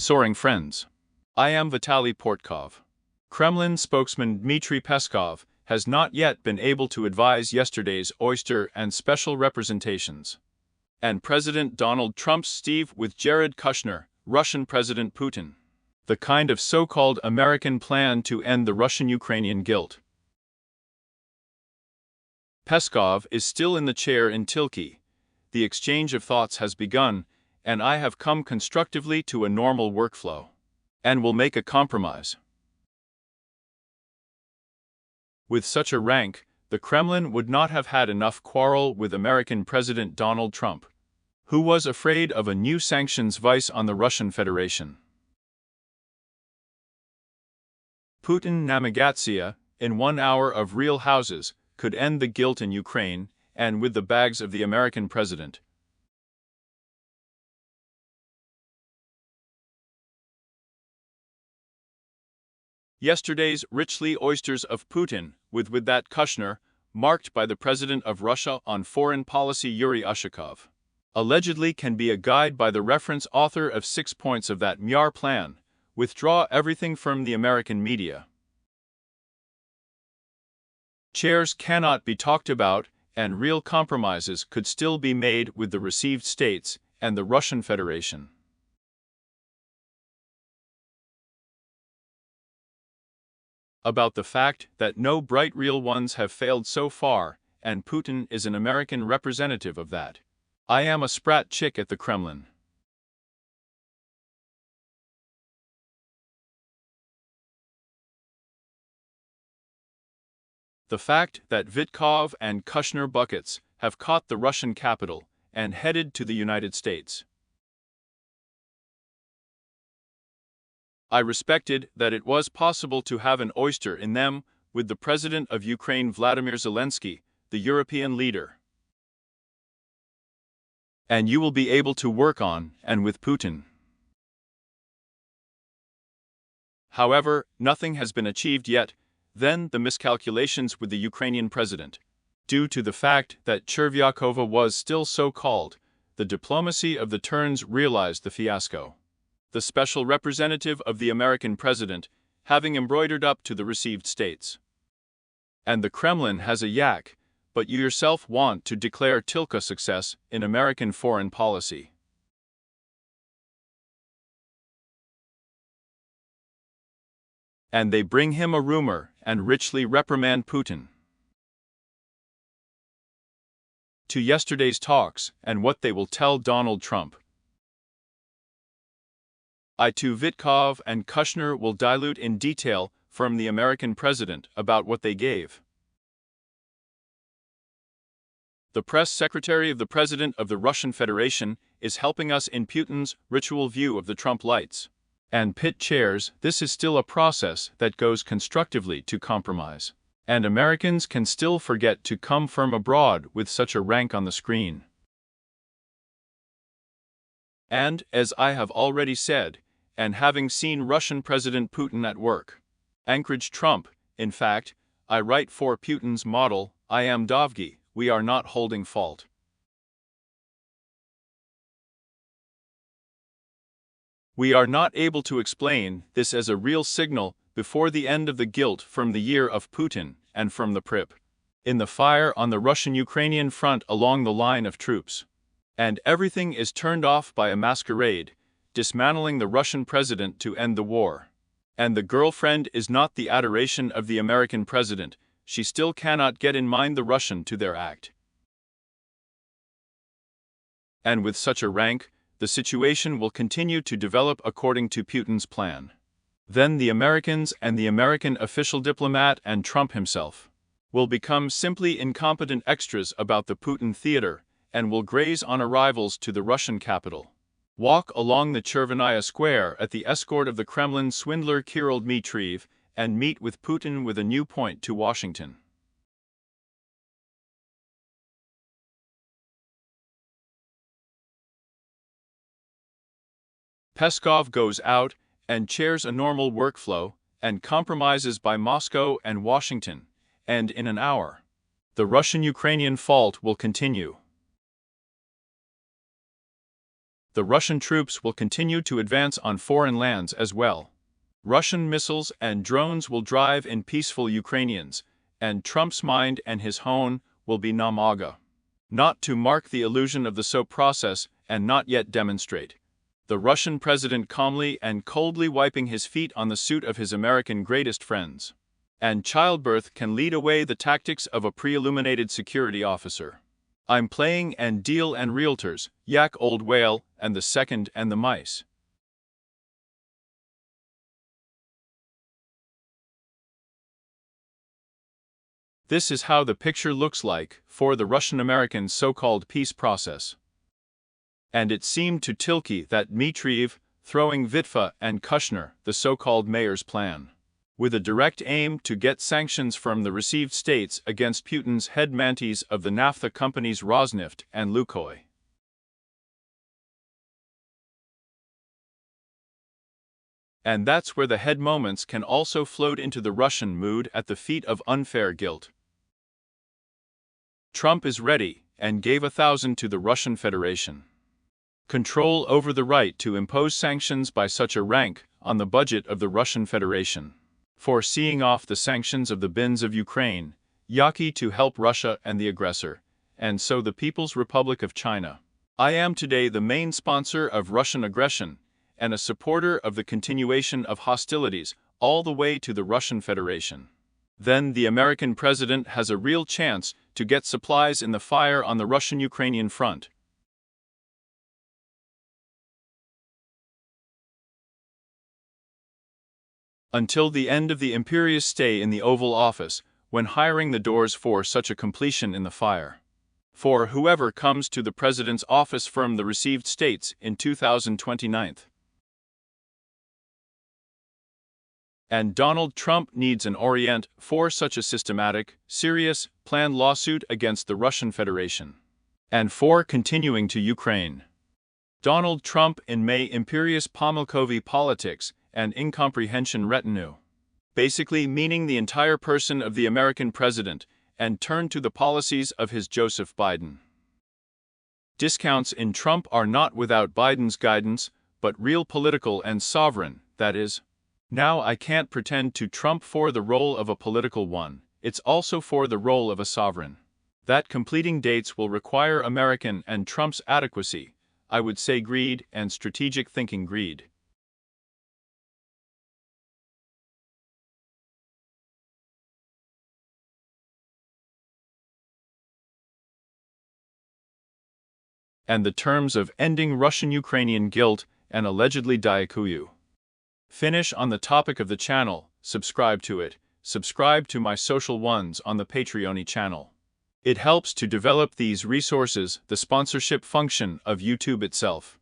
Soaring friends. I am Vitaly Portnikov. Kremlin spokesman Dmitry Peskov has not yet been able to advise yesterday's oyster and special representations. And President Donald Trump's Steve with Jared Kushner, Russian President Putin. The kind of so-called American plan to end the Russian-Ukrainian guilt. Peskov is still in the chair in Tilky. The exchange of thoughts has begun, and I have come constructively to a normal workflow. And will make a compromise. With such a rank, the Kremlin would not have had enough quarrel with American President Donald Trump, who was afraid of a new sanctions vice on the Russian Federation. Putin Namagatsia, in 1 hour of real houses, could end the guilt in Ukraine, and with the bags of the American president. Yesterday's richly oysters of Putin, with that Kushner, marked by the President of Russia on foreign policy Yuri Ushakov, allegedly can be a guide by the reference author of 6 points of that Myar plan, withdraw everything from the American media. Chairs cannot be talked about, and real compromises could still be made with the received states and the Russian Federation. About the fact that no bright real ones have failed so far, and Putin is an American representative of that. I am a sprat chick at the Kremlin. The fact that Vitkov and Kushner buckets have caught the Russian capital and headed to the United States. I respected that it was possible to have an oyster in them with the President of Ukraine Vladimir Zelensky, the European leader. And you will be able to work on and with Putin. However, nothing has been achieved yet, then the miscalculations with the Ukrainian president. Due to the fact that Chervyakova was still so-called, the diplomacy of the turns realized the fiasco. The special representative of the American president, having embroidered up to the received states. And the Kremlin has a yak, but you yourself want to declare Tilka success in American foreign policy. And they bring him a rumor and richly reprimand Putin. To yesterday's talks and what they will tell Donald Trump. I to Vitkov and Kushner will dilute in detail from the American president about what they gave. The press secretary of the President of the Russian Federation is helping us in Putin's ritual view of the Trump lights. And pit chairs, this is still a process that goes constructively to compromise. And Americans can still forget to come from abroad with such a rank on the screen. And, as I have already said, and having seen Russian President Putin at work, Anchorage Trump, in fact, I write for Putin's model, I am Dovgi, we are not holding fault. We are not able to explain this as a real signal before the end of the guilt from the year of Putin and from the PRIP. In the fire on the Russian-Ukrainian front along the line of troops. And everything is turned off by a masquerade, dismantling the Russian president to end the war. And the girlfriend is not the adoration of the American president, she still cannot get in mind the Russian to their act. And with such a rank, the situation will continue to develop according to Putin's plan. Then the Americans and the American official diplomat and Trump himself will become simply incompetent extras about the Putin theater and will graze on arrivals to the Russian capital. Walk along the Chervenaya Square at the escort of the Kremlin swindler Kirill Dmitriev and meet with Putin with a new point to Washington. Peskov goes out and chairs a normal workflow and compromises by Moscow and Washington, and in an hour, the Russian-Ukrainian fault will continue. The Russian troops will continue to advance on foreign lands as well. Russian missiles and drones will drive in peaceful Ukrainians, and Trump's mind and his hone will be namaga. Not to mark the illusion of the SOAP process and not yet demonstrate. The Russian president calmly and coldly wiping his feet on the suit of his American greatest friends. And childbirth can lead away the tactics of a pre-illuminated security officer. I'm playing and deal and realtors, yak old whale, and the second and the mice. This is how the picture looks like for the Russian-American so-called peace process. And it seemed to Tilke that Dmitriev, throwing Vitva and Kushner, the so-called mayor's plan, with a direct aim to get sanctions from the received states against Putin's head mantis of the naphtha companies Rosneft and Lukoil. And that's where the head moments can also float into the Russian mood at the feet of unfair guilt. Trump is ready and gave 1,000 to the Russian Federation. Control over the right to impose sanctions by such a rank on the budget of the Russian Federation. For seeing off the sanctions of the bins of Ukraine, Yaki to help Russia and the aggressor, and so the People's Republic of China. I am today the main sponsor of Russian aggression, and a supporter of the continuation of hostilities all the way to the Russian Federation. Then the American president has a real chance to get supplies in the fire on the Russian-Ukrainian front. Until the end of the imperious stay in the Oval Office, when hiring the doors for such a completion in the fire. For whoever comes to the president's office from the received states in 2029. And Donald Trump needs an orient for such a systematic, serious, planned lawsuit against the Russian Federation. And for continuing to Ukraine. Donald Trump in May imperious Pomilkovi politics and incomprehension retinue. Basically meaning the entire person of the American president and turn to the policies of his Joseph Biden. Discounts in Trump are not without Biden's guidance, but real political and sovereign, that is. Now I can't pretend to Trump for the role of a political one, it's also for the role of a sovereign. That completing dates will require American and Trump's adequacy, I would say greed and strategic thinking greed. And the terms of ending Russian-Ukrainian guilt and allegedly Diakuyu. Finish on the topic of the channel, subscribe to it, subscribe to my social ones on the Patreon channel. It helps to develop these resources, the sponsorship function of YouTube itself.